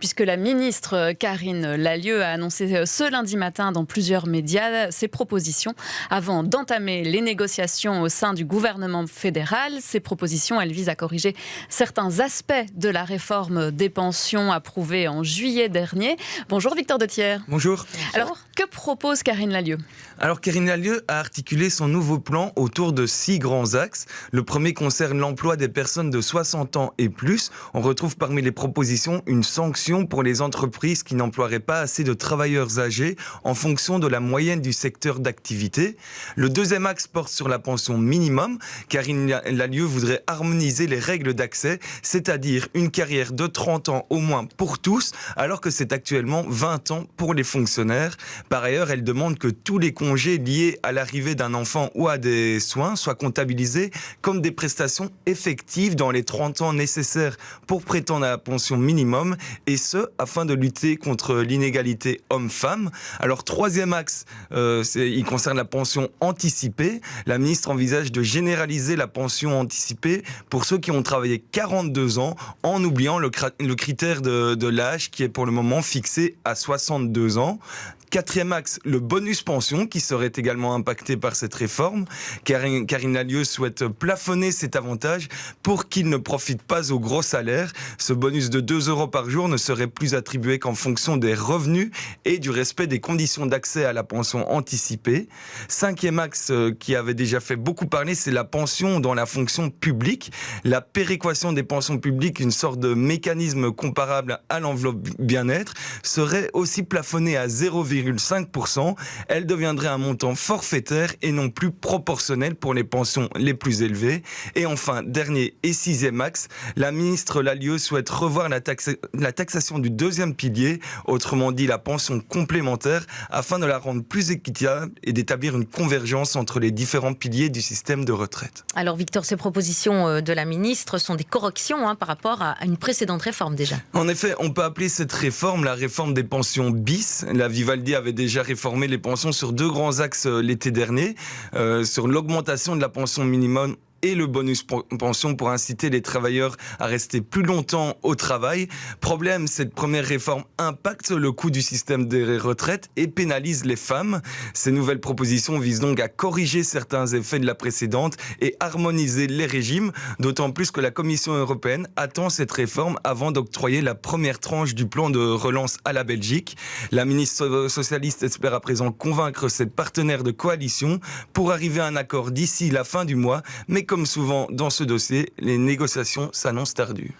puisque la ministre Karine Lallieu a annoncé ce lundi matin dans plusieurs médias ses propositions avant d'entamer les négociations au sein du gouvernement fédéral. Ces propositions, elles visent à corriger certains aspects de la réforme des pensions approuvée en juillet dernier. Bonjour Victor de Thiers. Bonjour. Alors, que propose Karine Lallieu ? Alors Karine Lallieu a articulé son nouveau plan autour de 6 grands axes. Le premier concerne l'emploi des personnes de 60 ans et plus. On retrouve parmi les propositions une sanction pour les entreprises qui n'emploieraient pas assez de travailleurs âgés en fonction de la moyenne du secteur d'activité. Le deuxième axe porte sur la pension minimum. Karine Lallieu voudrait harmoniser les règles d'accès, c'est-à-dire une carrière de 30 ans au moins pour tous, alors que c'est actuellement 20 ans pour les fonctionnaires. Par ailleurs, elle demande que tous les congés liés à l'arrivée d'un enfant ou à des soins soient comptabilisés comme des prestations effectives dans les 30 ans nécessaires pour prétendre à la pension minimum, et ce, afin de lutter contre l'inégalité homme-femme. Alors, troisième axe, il concerne la pension anticipée. La ministre envisage de généraliser la pension anticipée pour ceux qui ont travaillé 42 ans, en oubliant le critère de l'âge qui est pour le moment fixé à 62 ans. Quatrième axe, le bonus pension qui serait également impacté par cette réforme. Karine Lallieu souhaite plafonner cet avantage pour qu'il ne profite pas aux gros salaires. Ce bonus de 2 € par jour ne serait plus attribué qu'en fonction des revenus et du respect des conditions d'accès à la pension anticipée. Cinquième axe qui avait déjà fait beaucoup parler, c'est la pension dans la fonction publique. La péréquation des pensions publiques, une sorte de mécanisme comparable à l'enveloppe bien-être, serait aussi plafonnée à 0,5%. Elle deviendrait un montant forfaitaire et non plus proportionnel pour les pensions les plus élevées. Et enfin, dernier et sixième axe, la ministre Lallieu souhaite revoir la taxation du deuxième pilier, autrement dit la pension complémentaire, afin de la rendre plus équitable et d'établir une convergence entre les différents piliers du système de retraite. Alors Victor, ces propositions de la ministre sont des corrections par rapport à une précédente réforme déjà. En effet, on peut appeler cette réforme la réforme des pensions bis. La Vivaldi avait déjà réformé les pensions sur 2 grands axes l'été dernier, sur l'augmentation de la pension minimum et le bonus pension pour inciter les travailleurs à rester plus longtemps au travail. Problème, cette première réforme impacte le coût du système des retraites et pénalise les femmes. Ces nouvelles propositions visent donc à corriger certains effets de la précédente et harmoniser les régimes, d'autant plus que la Commission européenne attend cette réforme avant d'octroyer la première tranche du plan de relance à la Belgique. La ministre socialiste espère à présent convaincre ses partenaires de coalition pour arriver à un accord d'ici la fin du mois, mais comme souvent dans ce dossier, les négociations s'annoncent tardues.